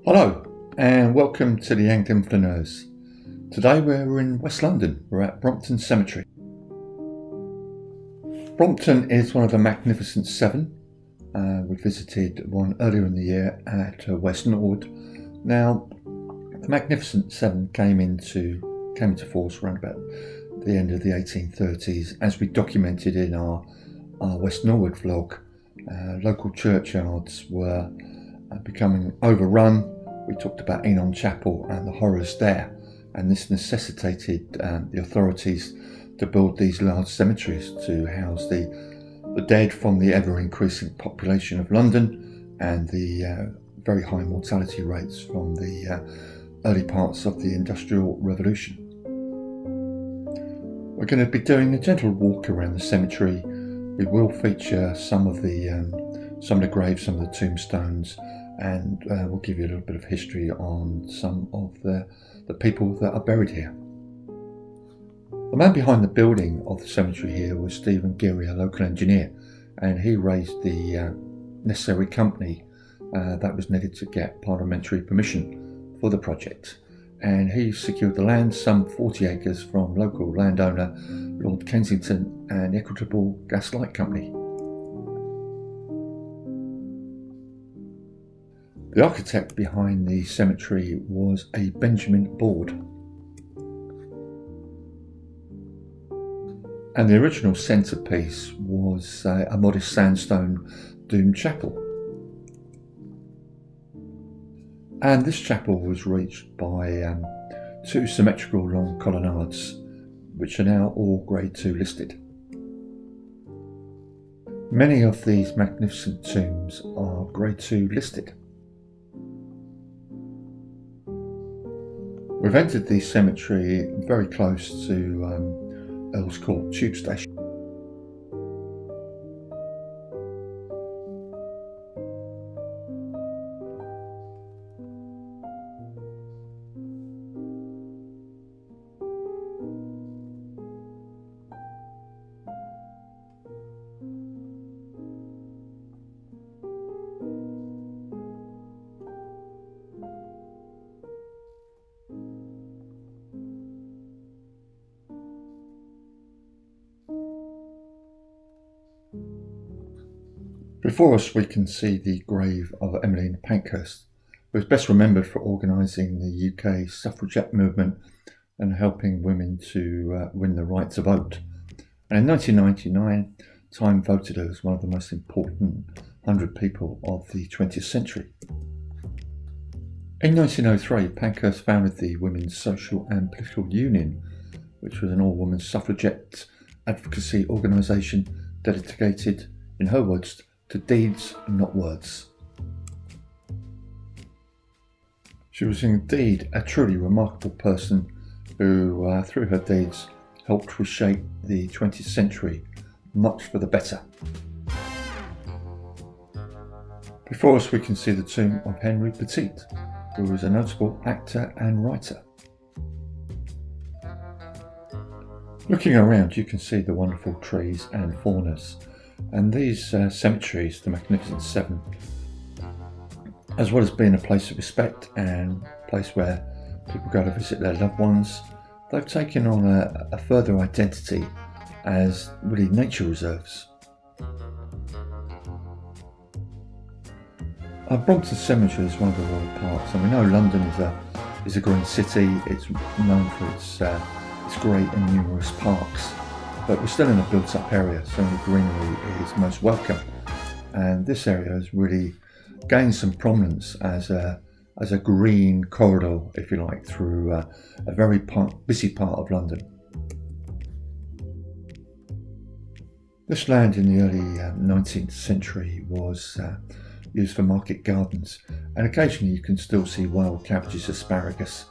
Hello and welcome to the Anglian Flaneurs. Today we're in West London. We're at Brompton Cemetery. Brompton is one of the Magnificent Seven. We visited one earlier in the year at West Norwood. Now, the Magnificent Seven came into force around about the end of the 1830s, as we documented in our West Norwood vlog. Local churchyards were becoming overrun. We talked about Enon Chapel and the horrors there, and this necessitated the authorities to build these large cemeteries to house the dead from the ever-increasing population of London and the very high mortality rates from the early parts of the Industrial Revolution. We're going to be doing a gentle walk around the cemetery. We will feature some of the graves, some of the tombstones, and we'll give you a little bit of history on some of the people that are buried here. The man behind the building of the cemetery here was Stephen Geary, a local engineer, and he raised the necessary company that was needed to get parliamentary permission for the project. And he secured the land, some 40 acres, from local landowner Lord Kensington and the Equitable Gas Light Company. The architect behind the cemetery was a Benjamin Board. And the original centrepiece was a modest sandstone domed chapel. And this chapel was reached by two symmetrical long colonnades, which are now all Grade 2 listed. Many of these magnificent tombs are Grade 2 listed. We've entered the cemetery very close to Earl's Court Tube Station. Before us we can see the grave of Emeline Pankhurst, who is best remembered for organising the UK suffragette movement and helping women to win the right to vote. And in 1999, Time voted her as one of the most important 100 people of the 20th century. In 1903, Pankhurst founded the Women's Social and Political Union, which was an all-woman suffragette advocacy organisation dedicated, in her words, to deeds, not words. She was indeed a truly remarkable person who, through her deeds, helped reshape the 20th century, much for the better. Before us we can see the tomb of Henry Petite, who was a notable actor and writer. Looking around you can see the wonderful trees and faunas. And these cemeteries, the Magnificent Seven, as well as being a place of respect and a place where people go to visit their loved ones, they've taken on a further identity as really nature reserves. Brompton Cemetery is one of the royal parks, and we know London is a green city. It's known for its great and numerous parks. But we're still in a built-up area, so the greenery is most welcome. And this area has really gained some prominence as a green corridor, if you like, through a very busy part of London. This land in the early 19th century was used for market gardens, and occasionally you can still see wild cabbages, asparagus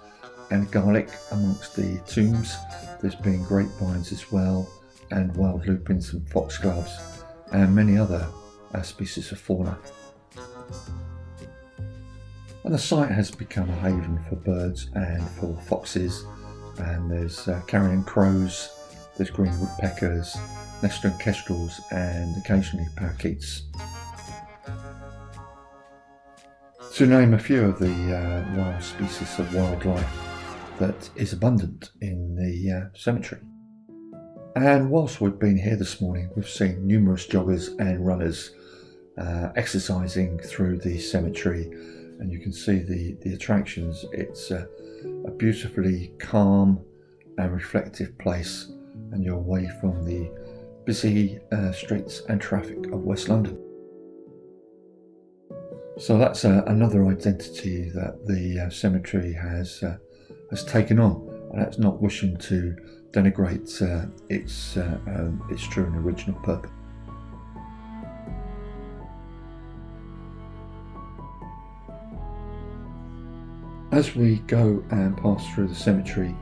and garlic amongst the tombs. There's been grapevines as well, and wild lupins and foxgloves, and many other species of fauna. And the site has become a haven for birds and for foxes, and there's carrion crows, there's green woodpeckers, nesting kestrels, and occasionally parakeets. To name a few of the wild species of wildlife that is abundant in the cemetery. And whilst we've been here this morning, we've seen numerous joggers and runners exercising through the cemetery, and you can see the attractions. It's a beautifully calm and reflective place, and you're away from the busy streets and traffic of West London. So that's another identity that the cemetery has taken on, and that's not wishing to denigrate its true and original purpose. As we go and pass through the cemetery,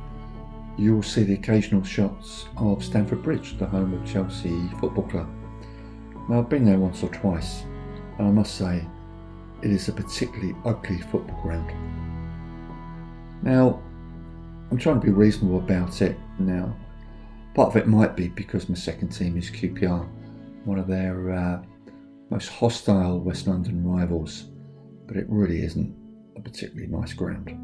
you will see the occasional shots of Stamford Bridge, the home of Chelsea Football Club. Now, I've been there once or twice, and I must say it is a particularly ugly football ground. Now, I'm trying to be reasonable about it now. Part of it might be because my second team is QPR, one of their most hostile West London rivals, but it really isn't a particularly nice ground.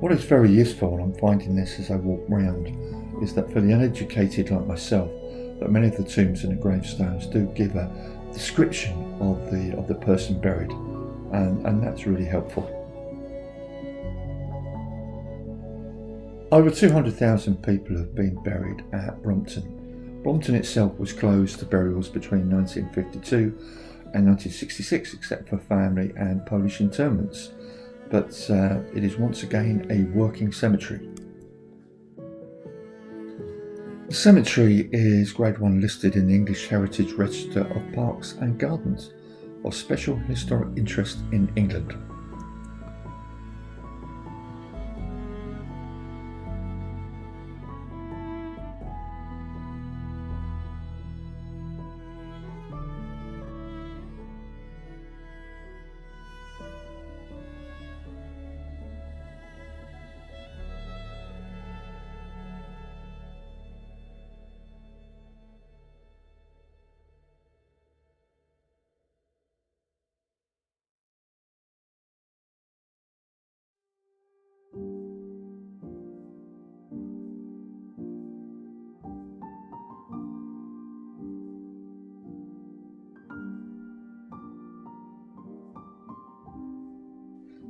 What is very useful, and I'm finding this as I walk round, is that for the uneducated like myself, that many of the tombs and the gravestones do give a description of the person buried, and that's really helpful. Over 200,000 people have been buried at Brompton. Brompton itself was closed to burials between 1952 and 1966, except for family and Polish interments. But it is once again a working cemetery. The cemetery is Grade 1 listed in the English Heritage Register of Parks and Gardens of Special Historic Interest in England.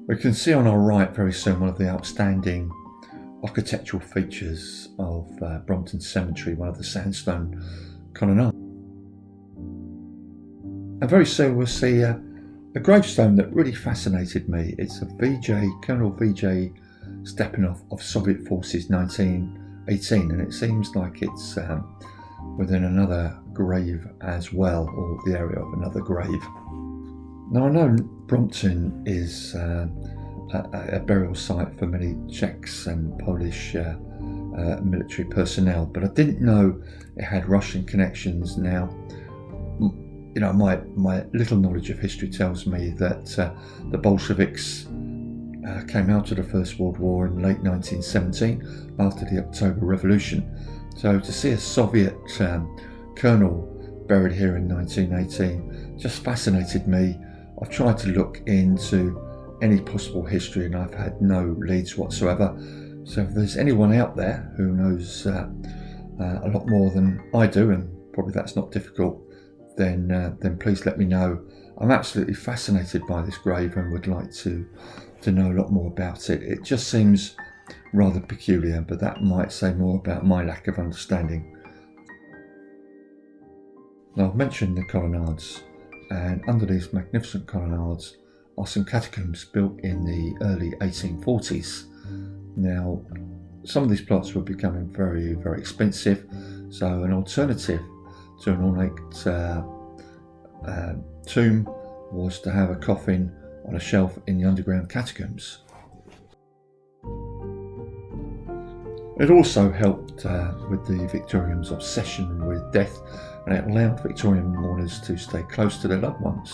We can see on our right very soon one of the outstanding architectural features of Brompton Cemetery, one of the sandstone colonnades. And very soon we'll see a gravestone that really fascinated me. It's a Colonel VJ Stepanov of Soviet Forces 1918, and it seems like it's within another grave as well, or the area of another grave. Now, I know Brompton is a burial site for many Czechs and Polish military personnel, but I didn't know it had Russian connections. Now, you know, my little knowledge of history tells me that the Bolsheviks came out of the First World War in late 1917 after the October Revolution. So to see a Soviet colonel buried here in 1918 just fascinated me. I've tried to look into any possible history and I've had no leads whatsoever. So if there's anyone out there who knows a lot more than I do, and probably that's not difficult, then please let me know. I'm absolutely fascinated by this grave and would like to know a lot more about it. It just seems rather peculiar, but that might say more about my lack of understanding. Now, I've mentioned the colonnades, and under these magnificent colonnades are some catacombs built in the early 1840s. Now, some of these plots were becoming very, very expensive, so an alternative to an ornate tomb was to have a coffin on a shelf in the underground catacombs. It also helped with the Victorians' obsession with death, and it allowed Victorian mourners to stay close to their loved ones.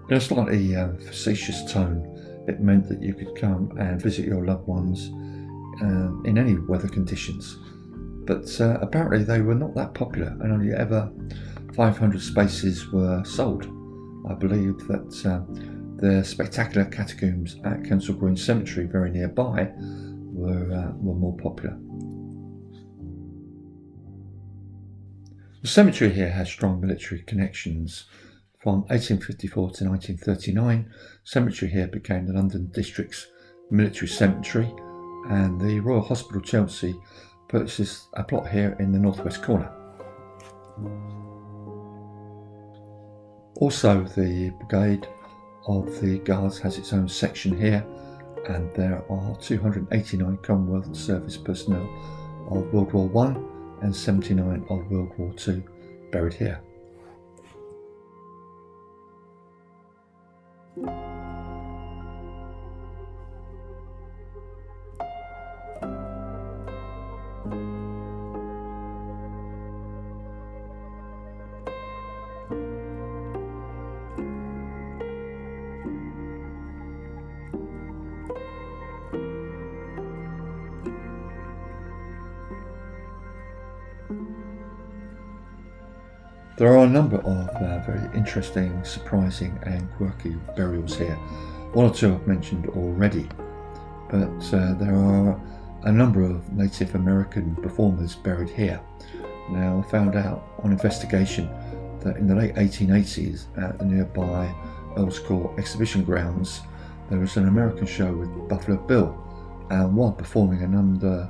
In a slightly facetious tone, it meant that you could come and visit your loved ones in any weather conditions. But apparently they were not that popular, and only ever 500 spaces were sold. I believe that the spectacular catacombs at Kensal Green Cemetery, very nearby, were more popular. The cemetery here has strong military connections. From 1854 to 1939, the cemetery here became the London District's military cemetery, and the Royal Hospital Chelsea purchased a plot here in the northwest corner. Also, the Brigade of the Guards has its own section here, and there are 289 Commonwealth service personnel of World War I and 79 of World War II buried here. There are a number of very interesting, surprising and quirky burials here. One or two I've mentioned already, but there are a number of Native American performers buried here. Now, I found out on investigation that in the late 1880s at the nearby Earls Court exhibition grounds, there was an American show with Buffalo Bill, and while performing, a number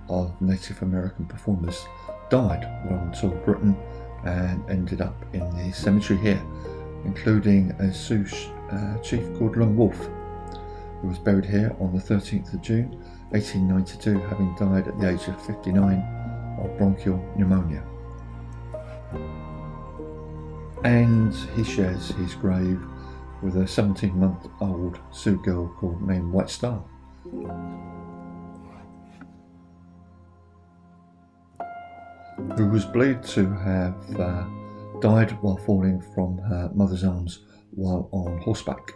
of Native American performers died while on tour of Britain and ended up in the cemetery here, including a Sioux chief called Long Wolf, who was buried here on the 13th of June 1892, having died at the age of 59 of bronchial pneumonia. And he shares his grave with a 17-month-old Sioux girl named White Star. Who was believed to have died while falling from her mother's arms while on horseback.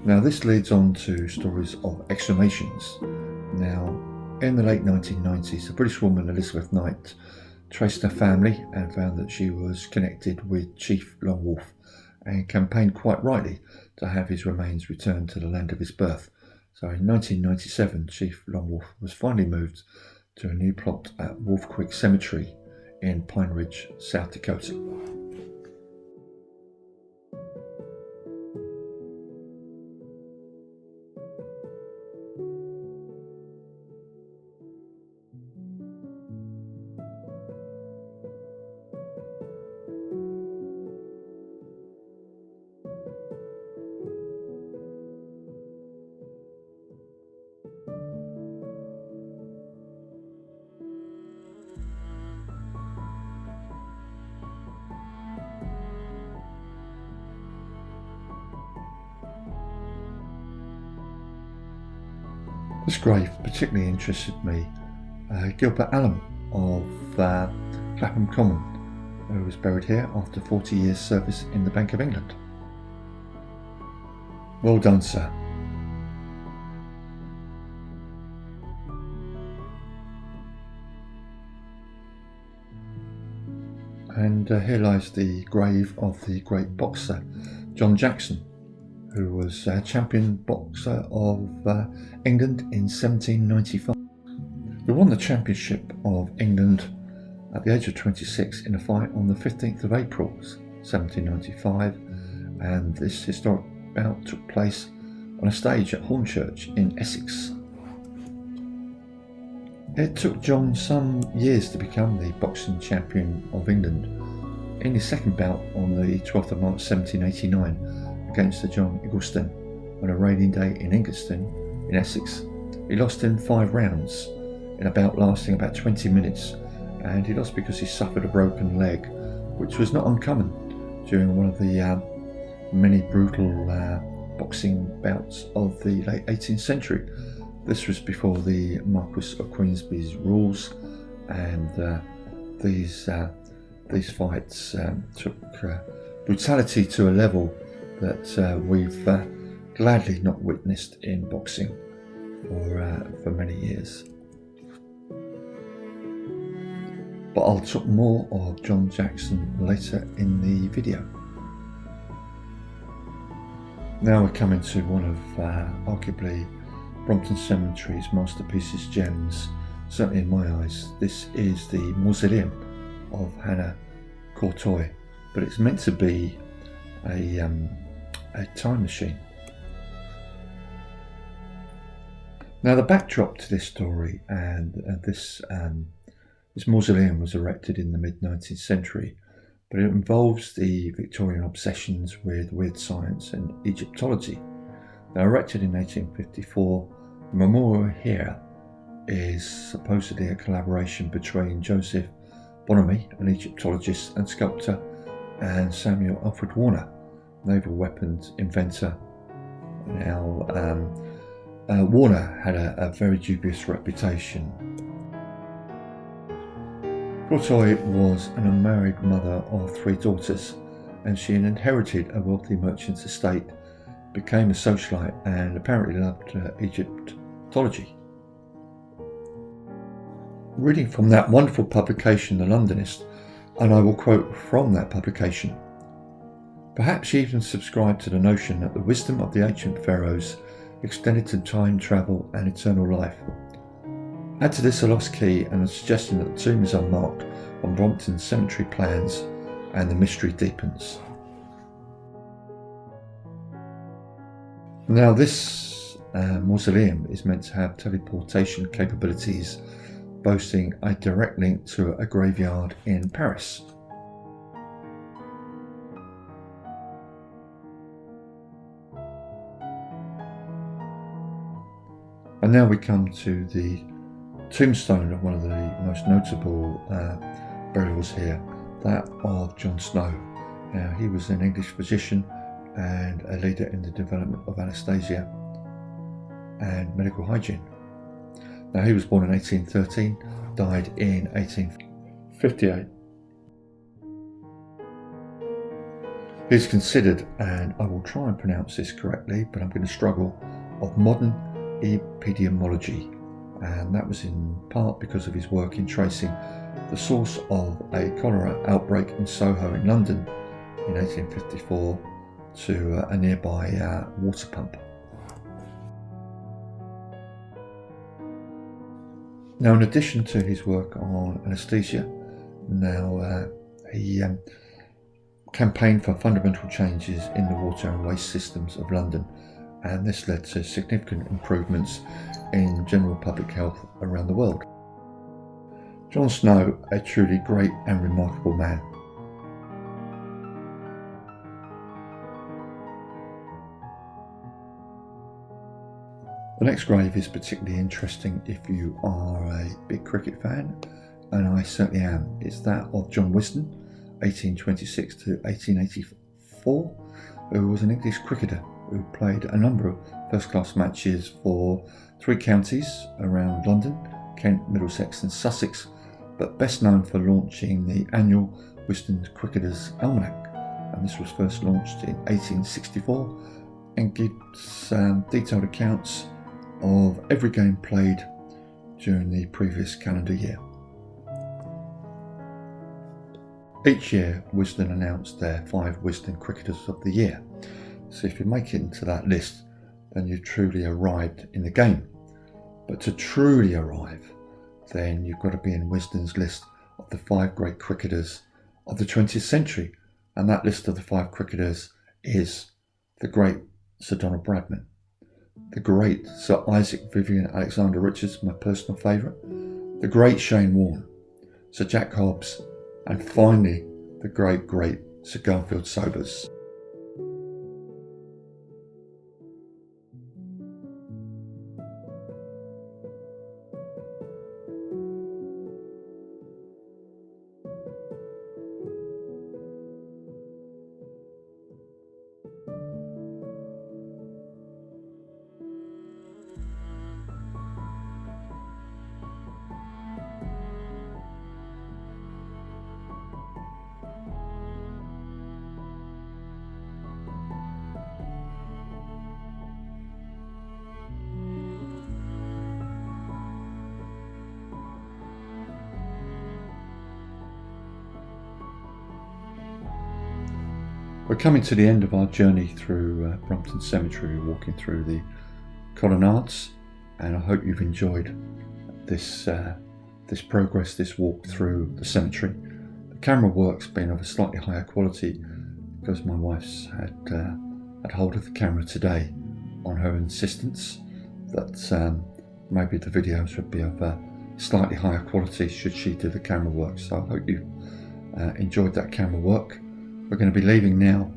Now, this leads on to stories of exhumations. Now, in the late 1990s, the British woman Elizabeth Knight traced her family and found that she was connected with Chief Long Wolf, and campaigned quite rightly to have his remains returned to the land of his birth. So in 1997, Chief Long Wolf was finally moved to a new plot at Wolf Creek Cemetery in Pine Ridge, South Dakota. This grave particularly interested me. Gilbert Allen of Clapham Common, who was buried here after 40 years service in the Bank of England. Well done, sir. And here lies the grave of the great boxer John Jackson, who was a champion boxer of England in 1795. He won the Championship of England at the age of 26 in a fight on the 15th of April 1795, and this historic bout took place on a stage at Hornchurch in Essex. It took John some years to become the boxing champion of England. In his second bout on the 12th of March 1789 against Sir John Wisden on a rainy day in Ingeston in Essex, he lost in 5 rounds in a bout lasting about 20 minutes, and he lost because he suffered a broken leg, which was not uncommon during one of the many brutal boxing bouts of the late 18th century. This was before the Marquis of Queensberry's rules, and these fights took brutality to a level that we've gladly not witnessed in boxing for many years. But I'll talk more of John Jackson later in the video. Now we're coming to one of arguably Brompton Cemetery's masterpieces, gems, certainly in my eyes. This is the mausoleum of Hannah Courtoy, but it's meant to be a time machine. Now the backdrop to this story, and this mausoleum was erected in the mid-19th century, but it involves the Victorian obsessions with weird science and Egyptology. Now erected in 1854, the memorial here is supposedly a collaboration between Joseph Bonomi, an Egyptologist and sculptor, and Samuel Alfred Warner, naval weapons inventor. Now Warner had a very dubious reputation. Courtoy was an unmarried mother of 3 daughters, and she had inherited a wealthy merchant's estate, became a socialite, and apparently loved Egyptology. Reading from that wonderful publication, The Londonist, and I will quote from that publication: "Perhaps she even subscribed to the notion that the wisdom of the ancient pharaohs extended to time travel and eternal life. Add to this a lost key and a suggestion that the tomb is unmarked on Brompton Cemetery plans, and the mystery deepens." Now this mausoleum is meant to have teleportation capabilities, boasting a direct link to a graveyard in Paris. And now we come to the tombstone of one of the most notable burials here, that of John Snow. Now he was an English physician and a leader in the development of anaesthesia and medical hygiene. Now he was born in 1813, died in 1858. He's considered, and I will try and pronounce this correctly, but I'm going to struggle, of modern epidemiology, and that was in part because of his work in tracing the source of a cholera outbreak in Soho in London in 1854 to a nearby water pump. Now, in addition to his work on anaesthesia, he campaigned for fundamental changes in the water and waste systems of London, and this led to significant improvements in general public health around the world. John Snow, a truly great and remarkable man. The next grave is particularly interesting if you are a big cricket fan, and I certainly am. It's that of John Wisden, 1826 to 1884, who was an English cricketer who played a number of first-class matches for 3 counties around London, Kent, Middlesex and Sussex, but best known for launching the annual Wisden Cricketers' Almanac, and this was first launched in 1864 and gives detailed accounts of every game played during the previous calendar year. Each year, Wisden announced their 5 Wisden Cricketers of the Year, so if you make it into that list, then you've truly arrived in the game. But to truly arrive, then you've got to be in Wisden's list of the 5 great cricketers of the 20th century, and that list of the 5 cricketers is the great Sir Donald Bradman, the great Sir Isaac Vivian Alexander Richards, my personal favourite, the great Shane Warne, Sir Jack Hobbs, and finally the great Sir Garfield Sobers. We're coming to the end of our journey through Brompton Cemetery, walking through the colonnades, and I hope you've enjoyed this progress, this walk through the cemetery. The camera work's been of a slightly higher quality because my wife's had hold of the camera today on her insistence that maybe the videos would be of a slightly higher quality should she do the camera work. So I hope you enjoyed that camera work. We're going to be leaving now,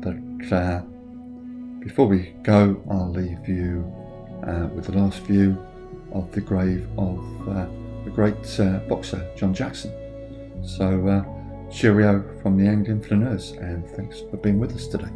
but before we go, I'll leave you with the last view of the grave of the great boxer John Jackson. So cheerio from the Anglian Flaneurs, and thanks for being with us today.